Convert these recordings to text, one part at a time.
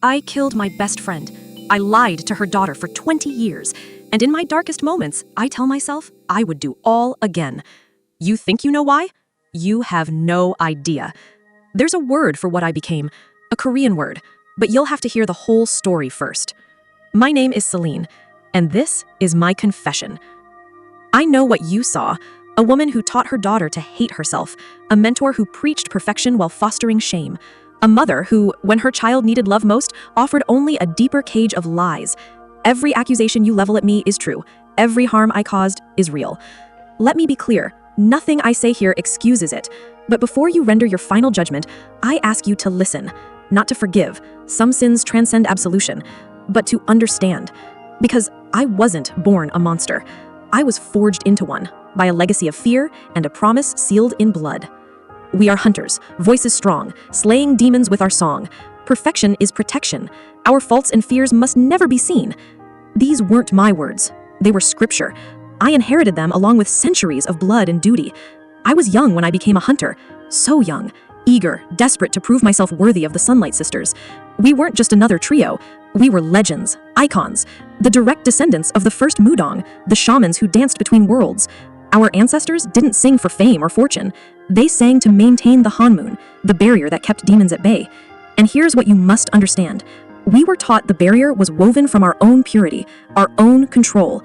I killed my best friend. I lied to her daughter for 20 years. And in my darkest moments, I tell myself I would do all again. You think you know why? You have no idea. There's a word for what I became, a Korean word, but you'll have to hear the whole story first. My name is Celine, and this is my confession. I know what you saw, a woman who taught her daughter to hate herself, a mentor who preached perfection while fostering shame, a mother who, when her child needed love most, offered only a deeper cage of lies. Every accusation you level at me is true. Every harm I caused is real. Let me be clear, nothing I say here excuses it. But before you render your final judgment, I ask you to listen, not to forgive. Some sins transcend absolution, but to understand. Because I wasn't born a monster. I was forged into one by a legacy of fear and a promise sealed in blood. We are hunters, voices strong, slaying demons with our song. Perfection is protection. Our faults and fears must never be seen. These weren't my words. They were scripture. I inherited them along with centuries of blood and duty. I was young when I became a hunter. So young, eager, desperate to prove myself worthy of the Sunlight Sisters. We weren't just another trio. We were legends, icons, the direct descendants of the first Mudong, the shamans who danced between worlds. Our ancestors didn't sing for fame or fortune. They sang to maintain the Hanmoon, the barrier that kept demons at bay. And here's what you must understand. We were taught the barrier was woven from our own purity, our own control.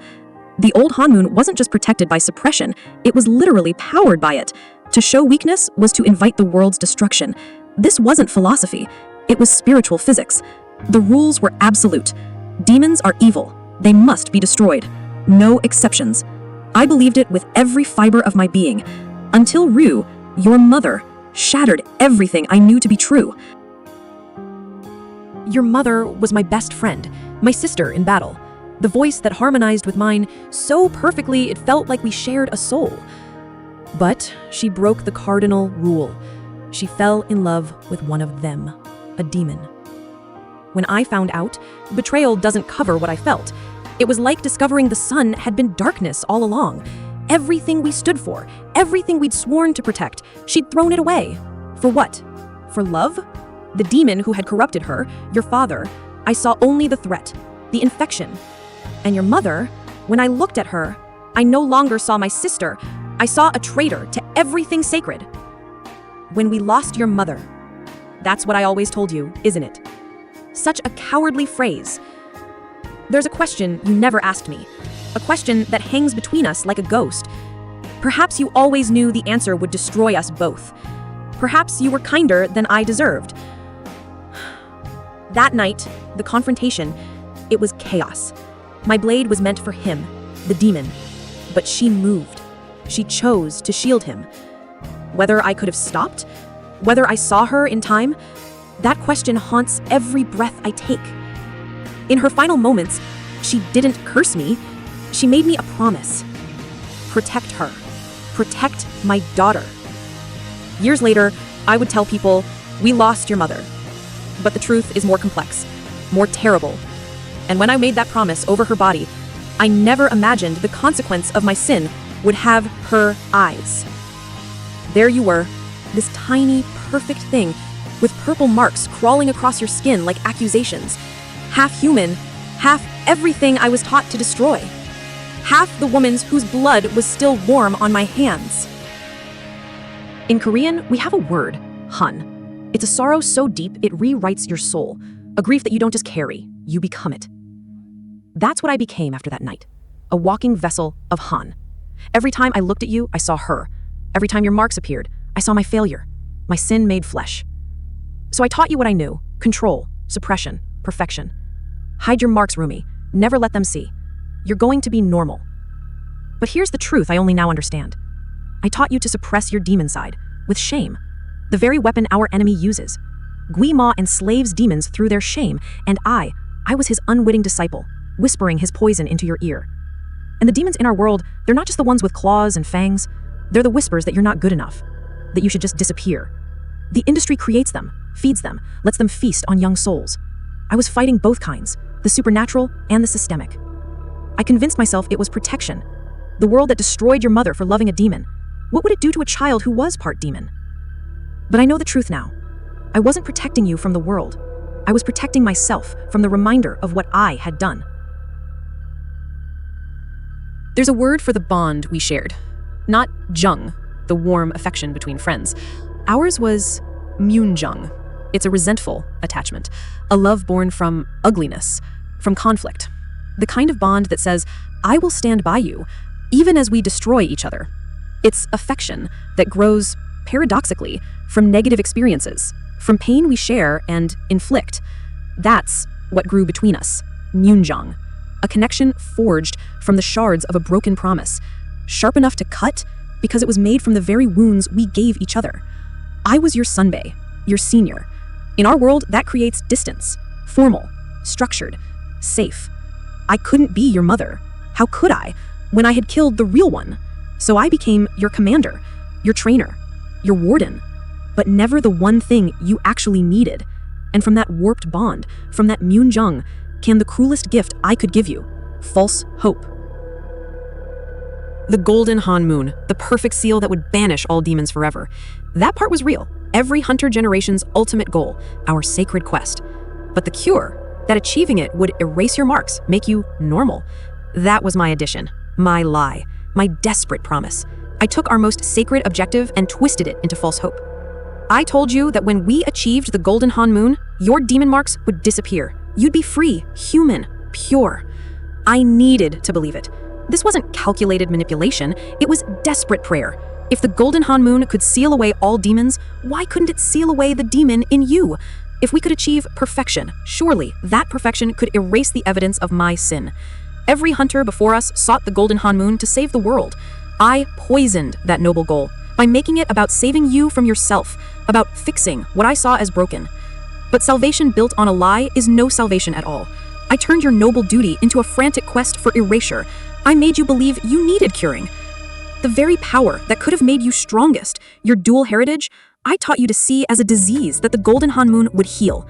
The old Hanmoon wasn't just protected by suppression, it was literally powered by it. To show weakness was to invite the world's destruction. This wasn't philosophy, it was spiritual physics. The rules were absolute. Demons are evil. They must be destroyed. No exceptions. I believed it with every fiber of my being, until Rue, your mother, shattered everything I knew to be true. Your mother was my best friend, my sister in battle, the voice that harmonized with mine so perfectly it felt like we shared a soul. But she broke the cardinal rule. She fell in love with one of them, a demon. When I found out, betrayal doesn't cover what I felt. It was like discovering the sun had been darkness all along. Everything we stood for, everything we'd sworn to protect, she'd thrown it away. For what? For love? The demon who had corrupted her, your father, I saw only the threat, the infection. And your mother, when I looked at her, I no longer saw my sister. I saw a traitor to everything sacred. When we lost your mother, that's what I always told you, isn't it? Such a cowardly phrase. There's a question you never asked me, a question that hangs between us like a ghost. Perhaps you always knew the answer would destroy us both. Perhaps you were kinder than I deserved. That night, the confrontation, it was chaos. My blade was meant for him, the demon, but she moved. She chose to shield him. Whether I could have stopped, whether I saw her in time, that question haunts every breath I take. In her final moments, she didn't curse me. She made me a promise. Protect her. Protect my daughter. Years later, I would tell people, we lost your mother. But the truth is more complex, more terrible. And when I made that promise over her body, I never imagined the consequence of my sin would have her eyes. There you were, this tiny, perfect thing with purple marks crawling across your skin like accusations. Half human, half everything I was taught to destroy. Half the woman's whose blood was still warm on my hands. In Korean, we have a word, hun. It's a sorrow so deep it rewrites your soul, a grief that you don't just carry, you become it. That's what I became after that night, a walking vessel of Han. Every time I looked at you, I saw her. Every time your marks appeared, I saw my failure, my sin made flesh. So I taught you what I knew, control, suppression, perfection. Hide your marks, Rumi. Never let them see. You're going to be normal. But here's the truth I only now understand. I taught you to suppress your demon side, with shame. The very weapon our enemy uses. Gui Ma enslaves demons through their shame, and I was his unwitting disciple, whispering his poison into your ear. And the demons in our world, they're not just the ones with claws and fangs. They're the whispers that you're not good enough, that you should just disappear. The industry creates them, feeds them, lets them feast on young souls. I was fighting both kinds, the supernatural and the systemic. I convinced myself it was protection. The world that destroyed your mother for loving a demon. What would it do to a child who was part demon? But I know the truth now. I wasn't protecting you from the world. I was protecting myself from the reminder of what I had done. There's a word for the bond we shared. Not jung, the warm affection between friends. Ours was myunjung. It's a resentful attachment, a love born from ugliness, from conflict. The kind of bond that says, I will stand by you, even as we destroy each other. It's affection that grows, paradoxically, from negative experiences, from pain we share and inflict. That's what grew between us, myunjung, a connection forged from the shards of a broken promise, sharp enough to cut because it was made from the very wounds we gave each other. I was your sunbae, your senior. In our world, that creates distance, formal, structured, safe. I couldn't be your mother. How could I, when I had killed the real one? So I became your commander, your trainer, your warden, but never the one thing you actually needed. And from that warped bond, from that myunjung, came the cruelest gift I could give you, false hope. The golden Han moon, the perfect seal that would banish all demons forever. That part was real. Every hunter generation's ultimate goal, our sacred quest. But the cure, that achieving it would erase your marks, make you normal. That was my addition, my lie, my desperate promise. I took our most sacred objective and twisted it into false hope. I told you that when we achieved the golden Han moon, your demon marks would disappear. You'd be free, human, pure. I needed to believe it. This wasn't calculated manipulation, it was desperate prayer. If the golden Han moon could seal away all demons, why couldn't it seal away the demon in you? If we could achieve perfection, surely that perfection could erase the evidence of my sin. Every hunter before us sought the golden Han moon to save the world. I poisoned that noble goal by making it about saving you from yourself, about fixing what I saw as broken. But salvation built on a lie is no salvation at all. I turned your noble duty into a frantic quest for erasure. I made you believe you needed curing. The very power that could have made you strongest, your dual heritage, I taught you to see as a disease that the golden Han moon would heal.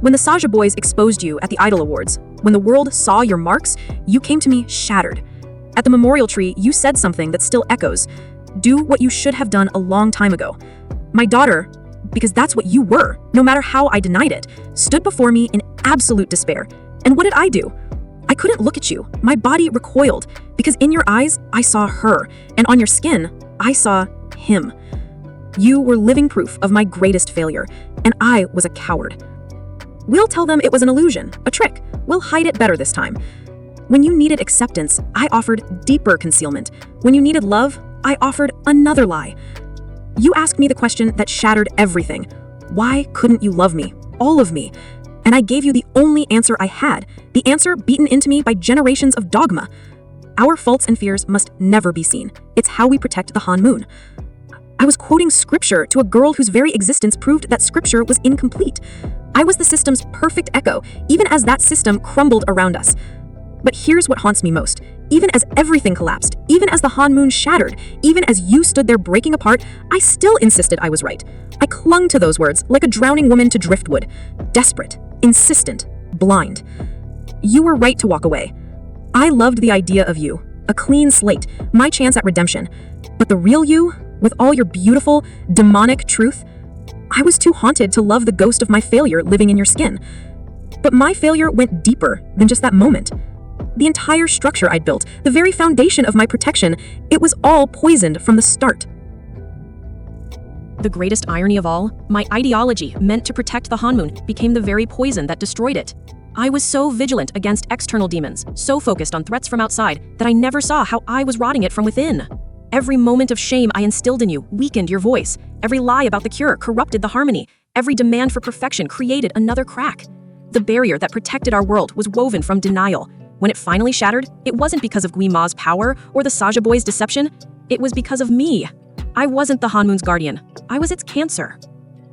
When the Saja boys exposed you at the Idol Awards, when the world saw your marks, you came to me shattered. At the memorial tree, you said something that still echoes. Do what you should have done a long time ago. My daughter, because that's what you were, no matter how I denied it, stood before me in absolute despair. And what did I do? I couldn't look at you. My body recoiled, because in your eyes, I saw her, and on your skin, I saw him. You were living proof of my greatest failure, and I was a coward. We'll tell them it was an illusion, a trick. We'll hide it better this time. When you needed acceptance, I offered deeper concealment. When you needed love, I offered another lie. You asked me the question that shattered everything. Why couldn't you love me? All of me. And I gave you the only answer I had, the answer beaten into me by generations of dogma. Our faults and fears must never be seen. It's how we protect the Han moon. I was quoting scripture to a girl whose very existence proved that scripture was incomplete. I was the system's perfect echo, even as that system crumbled around us. But here's what haunts me most. Even as everything collapsed, even as the Han moon shattered, even as you stood there breaking apart, I still insisted I was right. I clung to those words like a drowning woman to driftwood. Desperate, insistent, blind. You were right to walk away. I loved the idea of you, a clean slate, my chance at redemption. But the real you, with all your beautiful, demonic truth, I was too haunted to love the ghost of my failure living in your skin. But my failure went deeper than just that moment. The entire structure I'd built, the very foundation of my protection, it was all poisoned from the start. The greatest irony of all, my ideology meant to protect the Han moon became the very poison that destroyed it. I was so vigilant against external demons, so focused on threats from outside, that I never saw how I was rotting it from within. Every moment of shame I instilled in you weakened your voice. Every lie about the cure corrupted the harmony. Every demand for perfection created another crack. The barrier that protected our world was woven from denial. When it finally shattered, it wasn't because of Gui Ma's power or the Saja boys' deception. It was because of me. I wasn't the Han moon's guardian. I was its cancer.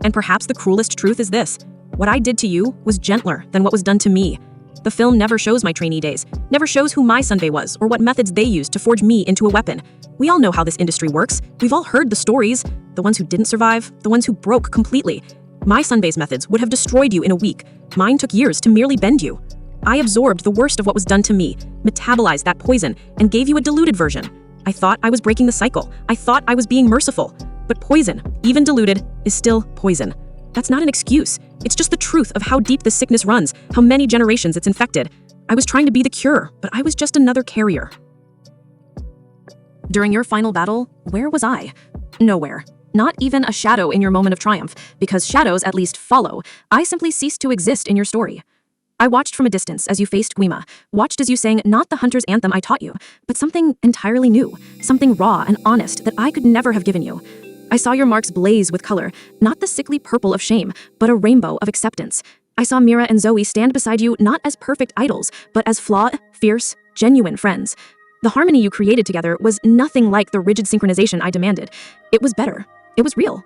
And perhaps the cruelest truth is this. What I did to you was gentler than what was done to me. The film never shows my trainee days, never shows who my sunbae was or what methods they used to forge me into a weapon. We all know how this industry works. We've all heard the stories. The ones who didn't survive, the ones who broke completely. My sunbae's methods would have destroyed you in a week. Mine took years to merely bend you. I absorbed the worst of what was done to me, metabolized that poison, and gave you a diluted version. I thought I was breaking the cycle. I thought I was being merciful. But poison, even diluted, is still poison. That's not an excuse. It's just the truth of how deep this sickness runs, how many generations it's infected. I was trying to be the cure, but I was just another carrier. During your final battle, where was I? Nowhere. Not even a shadow in your moment of triumph, because shadows at least follow. I simply ceased to exist in your story. I watched from a distance as you faced Guima, watched as you sang not the hunter's anthem I taught you, but something entirely new, something raw and honest that I could never have given you. I saw your marks blaze with color, not the sickly purple of shame, but a rainbow of acceptance. I saw Mira and Zoe stand beside you not as perfect idols, but as flawed, fierce, genuine friends. The harmony you created together was nothing like the rigid synchronization I demanded. It was better. It was real.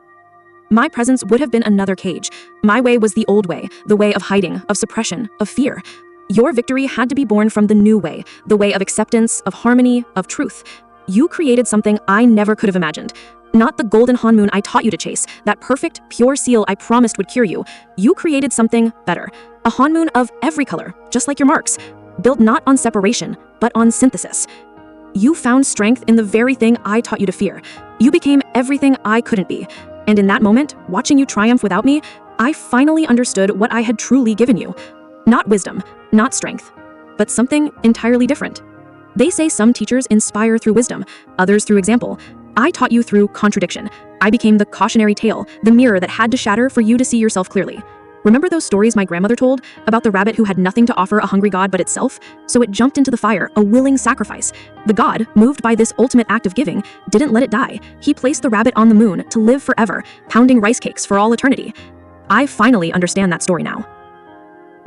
My presence would have been another cage. My way was the old way, the way of hiding, of suppression, of fear. Your victory had to be born from the new way, the way of acceptance, of harmony, of truth. You created something I never could have imagined. Not the golden honmoon I taught you to chase, that perfect, pure seal I promised would cure you. You created something better. A honmoon of every color, just like your marks. Built not on separation, but on synthesis. You found strength in the very thing I taught you to fear. You became everything I couldn't be. And in that moment, watching you triumph without me, I finally understood what I had truly given you. Not wisdom, not strength, but something entirely different. They say some teachers inspire through wisdom, others through example. I taught you through contradiction. I became the cautionary tale, the mirror that had to shatter for you to see yourself clearly. Remember those stories my grandmother told about the rabbit who had nothing to offer a hungry god but itself? So it jumped into the fire, a willing sacrifice. The god, moved by this ultimate act of giving, didn't let it die. He placed the rabbit on the moon to live forever, pounding rice cakes for all eternity. I finally understand that story now.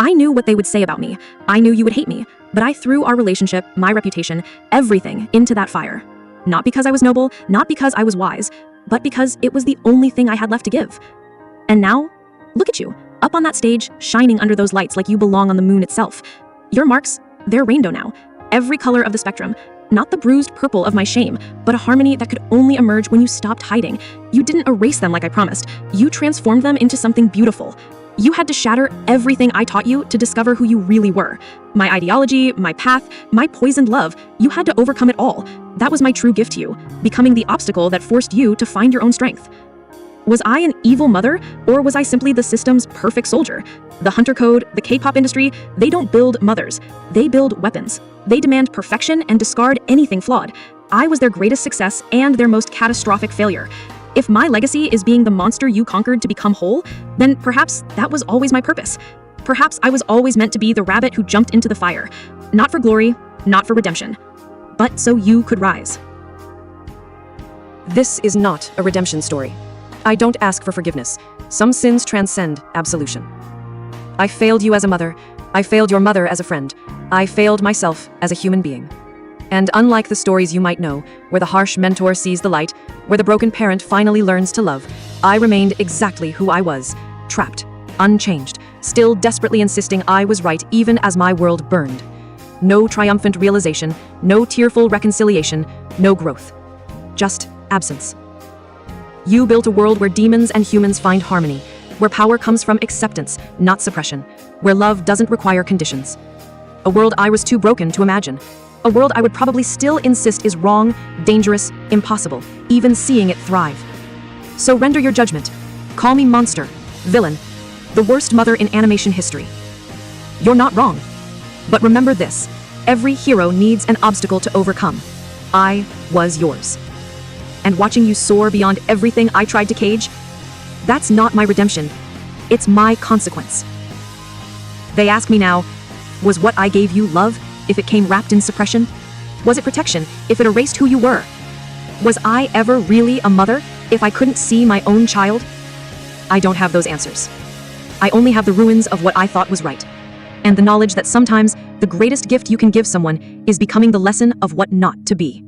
I knew what they would say about me. I knew you would hate me, but I threw our relationship, my reputation, everything into that fire. Not because I was noble, not because I was wise, but because it was the only thing I had left to give. And now, look at you. Up on that stage, shining under those lights like you belong on the moon itself. Your marks, they're rainbow now. Every color of the spectrum. Not the bruised purple of my shame, but a harmony that could only emerge when you stopped hiding. You didn't erase them like I promised. You transformed them into something beautiful. You had to shatter everything I taught you to discover who you really were. My ideology, my path, my poisoned love. You had to overcome it all. That was my true gift to you, becoming the obstacle that forced you to find your own strength. Was I an evil mother, or was I simply the system's perfect soldier? The hunter code, the K-pop industry, they don't build mothers. They build weapons. They demand perfection and discard anything flawed. I was their greatest success and their most catastrophic failure. If my legacy is being the monster you conquered to become whole, then perhaps that was always my purpose. Perhaps I was always meant to be the rabbit who jumped into the fire. Not for glory, not for redemption, but so you could rise. This is not a redemption story. I don't ask for forgiveness. Some sins transcend absolution. I failed you as a mother. I failed your mother as a friend. I failed myself as a human being. And unlike the stories you might know, where the harsh mentor sees the light, where the broken parent finally learns to love, I remained exactly who I was, trapped, unchanged, still desperately insisting I was right even as my world burned. No triumphant realization, no tearful reconciliation, no growth. Just absence. You built a world where demons and humans find harmony, where power comes from acceptance, not suppression, where love doesn't require conditions. A world I was too broken to imagine. A world I would probably still insist is wrong, dangerous, impossible, even seeing it thrive. So render your judgment. Call me monster, villain, the worst mother in animation history. You're not wrong. But remember this, every hero needs an obstacle to overcome. I was yours. And watching you soar beyond everything I tried to cage, that's not my redemption. It's my consequence. They ask me now, was what I gave you love if it came wrapped in suppression? Was it protection if it erased who you were? Was I ever really a mother if I couldn't see my own child? I don't have those answers. I only have the ruins of what I thought was right, and the knowledge that sometimes the greatest gift you can give someone is becoming the lesson of what not to be.